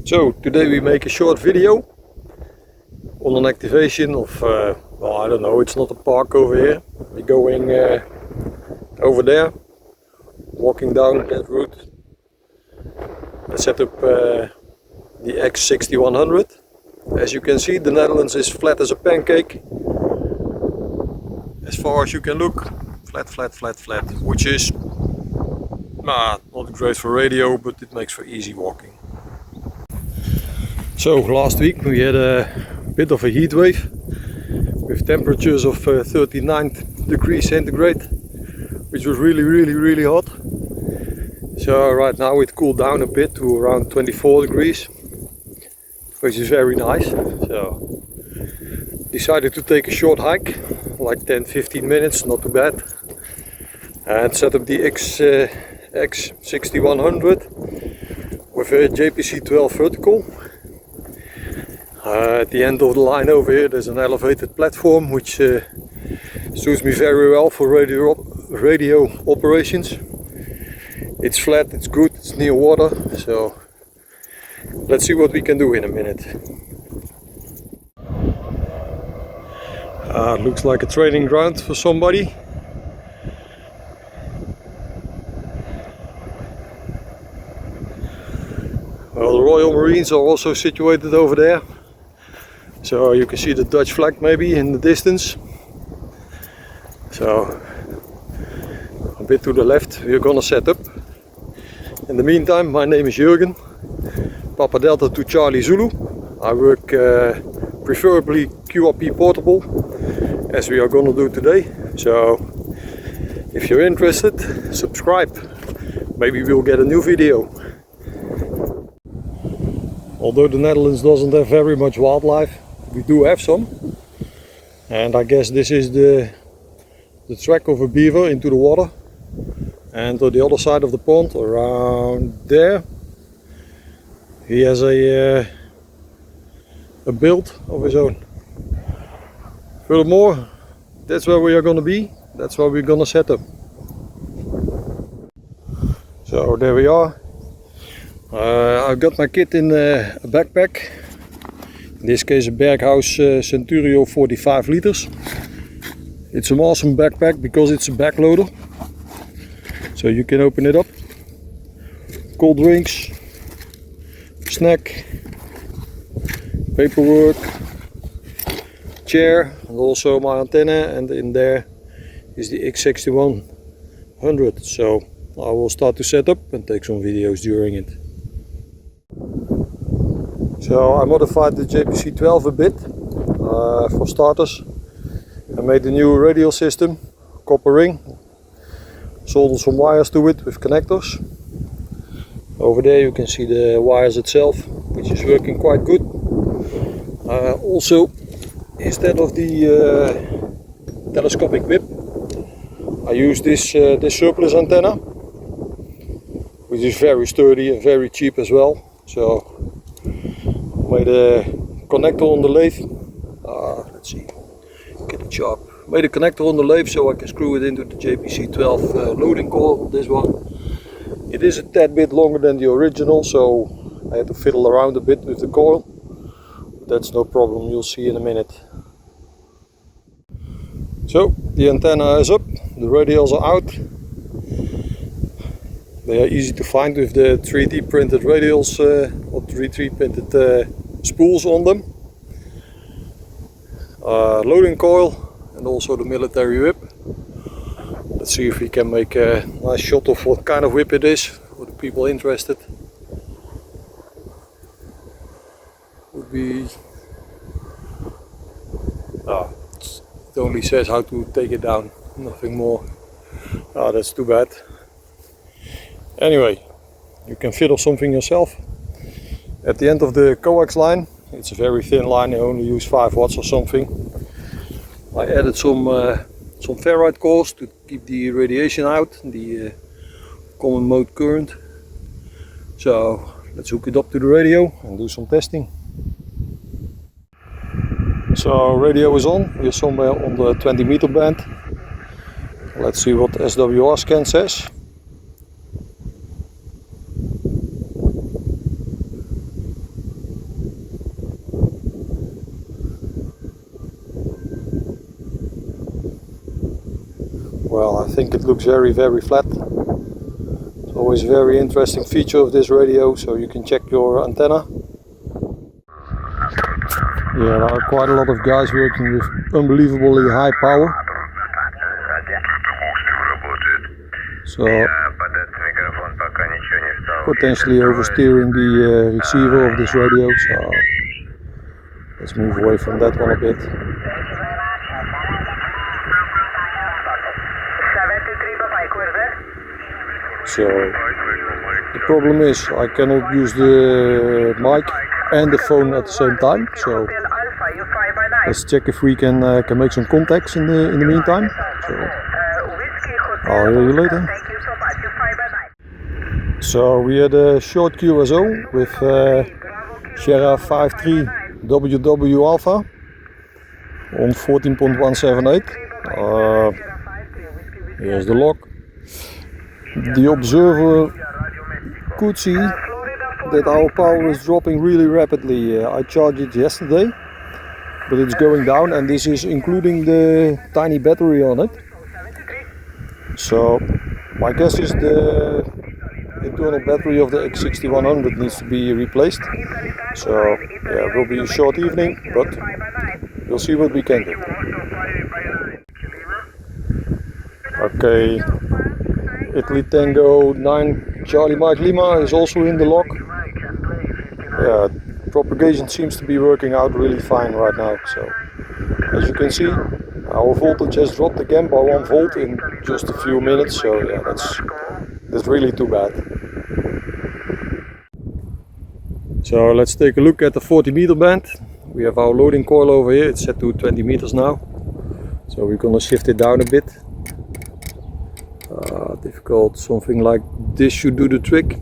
So today we make a short video on an activation of, well, I don't know, it's not a park over here. We're going over there, walking down that route. I set up the X6100. As you can see, the Netherlands is flat as a pancake. As far as you can look, flat, flat, flat, flat, which is not great for radio, but it makes for easy walking. So last week we had a bit of a heat wave with temperatures of 39 degrees centigrade, which was really hot. So right now it cooled down a bit to around 24 degrees, which is very nice. So decided to take a short hike, like 10-15 minutes, not too bad, and set up the X6100 with a JPC12 vertical. At the end of the line over here there's an elevated platform which suits me very well for radio operations. It's flat, it's good, it's near water, so let's see what we can do in a minute. Looks like a training ground for somebody. Well, the Royal Marines are also situated over there. So you can see the Dutch flag maybe in the distance. So a bit to the left we're gonna set up. In the meantime, my name is Jurgen, Papa Delta to Charlie Zulu. I work preferably QRP portable, as we are gonna do today. So if you're interested, subscribe. Maybe we'll get a new video. Although the Netherlands doesn't have very much wildlife, we do have some. And I guess this is the track of a beaver into the water. And on the other side of the pond, around there, he has a build of his own. Furthermore, that's where we are going to be. That's where we're going to set up. So there we are. I've got my kit in a backpack. In this case a Berghaus Centurio 45 liters. It's an awesome backpack because it's a backloader. So you can open it up. Cold drinks, snack, paperwork, chair, and also my antenna, and in there is the X6100. So I will start to set up and take some videos during it. So I modified the JPC12 a bit for starters. I made a new radial system, copper ring, soldered some wires to it with connectors. Over there you can see the wires itself, which is working quite good. Also, instead of the telescopic whip, I use this surplus antenna, which is very sturdy and very cheap as well. So made a connector on the lathe. Let's see, get it sharp. Made a connector on the lathe so I can screw it into the JPC12 loading coil. This one. It is a tad bit longer than the original, so I had to fiddle around a bit with the coil. But that's no problem. You'll see in a minute. So the antenna is up. The radials are out. They are easy to find with the 3D printed radials or 3D printed spools on them. Loading coil and also the military whip. Let's see if we can make a nice shot of what kind of whip it is for the people interested. Would be it only says how to take it down, nothing more. That's too bad. Anyway, you can fiddle something yourself. At the end of the coax line, it's a very thin line, I only use 5 watts or something. I added some ferrite cores to keep the radiation out, the common mode current. So let's hook it up to the radio and do some testing. So radio is on, we're somewhere on the 20 meter band. Let's see what SWR scan says. well, I think it looks very flat. It's always a very interesting feature of this radio, so you can check your antenna. Yeah, there are quite a lot of guys working with unbelievably high power. So potentially oversteering the receiver of this radio, so let's move away from that one a bit. So the problem is I cannot use the mic and the phone at the same time, so let's check if we can make some contacts in the meantime. So I'll hear you later. So we had a short QSO with Sierra 53 WW Alpha on 14.178. Here's the log. The observer could see that our power is dropping really rapidly. I charged it yesterday, but it's going down, and this is including the tiny battery on it. So my guess is the internal battery of the X6100 needs to be replaced. So yeah, it will be a short evening, but we'll see what we can do. Okay, Italy Tango 9 Charlie Mike Lima is also in the log. Yeah, propagation seems to be working out really fine right now. So as you can see, our voltage has dropped again by 1 volt in just a few minutes. So yeah, that's really too bad. So let's take a look at the 40 meter band. We have our loading coil over here. It's set to 20 meters now. So we're gonna shift it down a bit. Difficult, something like this should do the trick.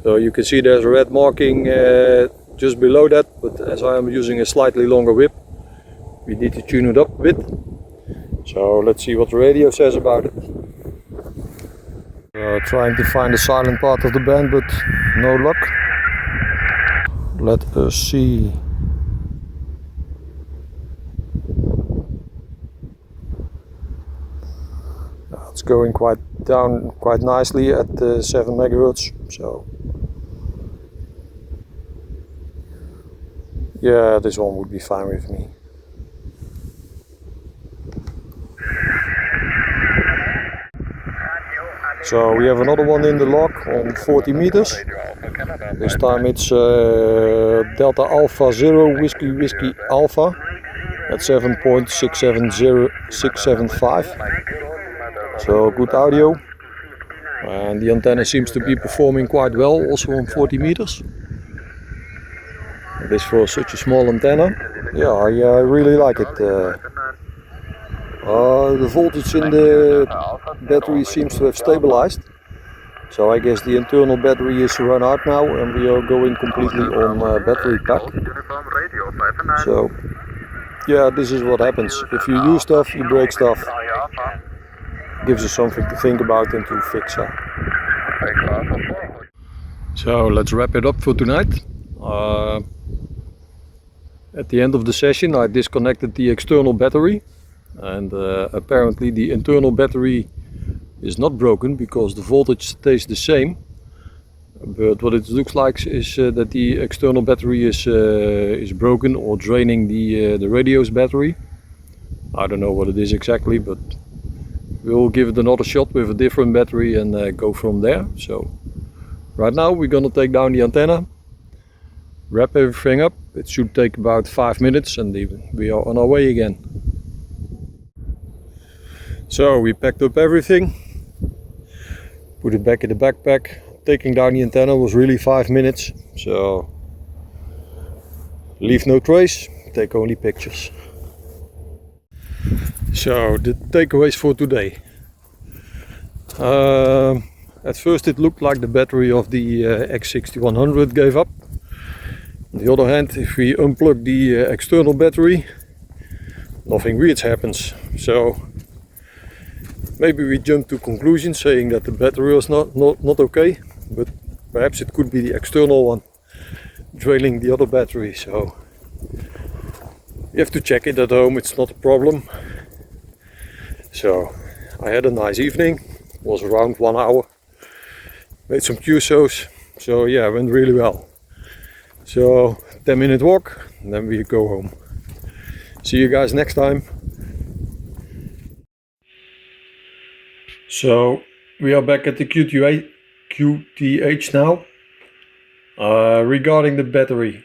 So you can see there's a red marking just below that, but as I am using a slightly longer whip, we need to tune it up a bit. So let's see what the radio says about it. Trying to find the silent part of the band, but no luck. Let us see. It's going quite down quite nicely at 7 megahertz. So yeah, this one would be fine with me. So we have another one in the log on 40 meters. This time it's Delta Alpha 0 Whiskey Whiskey Alpha at 7.670675. So good audio, and the antenna seems to be performing quite well also on 40 meters. This for such a small antenna. Yeah, I really like it. The voltage in the battery seems to have stabilized. So I guess the internal battery is run out now, and we are going completely on battery pack. So yeah, this is what happens. If you use stuff, you break stuff. Gives us something to think about and to fix. So let's wrap it up for tonight. At the end of the session I disconnected the external battery, and apparently the internal battery is not broken because the voltage stays the same. But what it looks like is that the external battery is broken or draining the radio's battery. I don't know what it is exactly, but we'll give it another shot with a different battery and go from there. So right now we're gonna take down the antenna, wrap everything up. It should take about 5 minutes and we are on our way again. So we packed up everything, put it back in the backpack. Taking down the antenna was really 5 minutes, so leave no trace, take only pictures. So the takeaways for today. At first it looked like the battery of the X6100 gave up. On the other hand, if we unplug the external battery, nothing weird happens. So maybe we jump to conclusions saying that the battery was not okay, but perhaps it could be the external one draining the other battery. So You have to check it at home, it's not a problem. So I had a nice evening, it was around 1 hour, made some QSOs, so yeah, it went really well. So 10-minute walk and then we go home. See you guys next time. So we are back at the QTH now. Regarding the battery,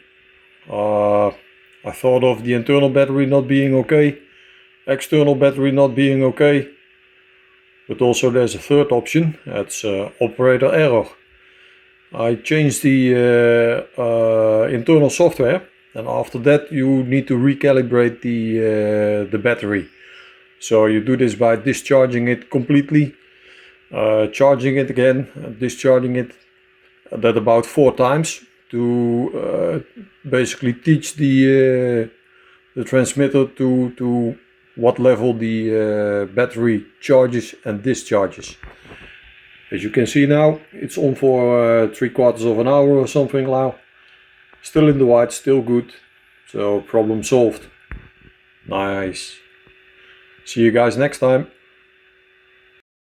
I thought of the internal battery not being okay, external battery not being okay, but also there's a third option, that's operator error. I changed the internal software, and after that you need to recalibrate the battery. So you do this by discharging it completely, charging it again, discharging it, that about 4 times to basically teach the transmitter to what level the battery charges and discharges. As you can see now, it's on for 3/4 of an hour or something now. Still in the white, still good. So problem solved. Nice. See you guys next time.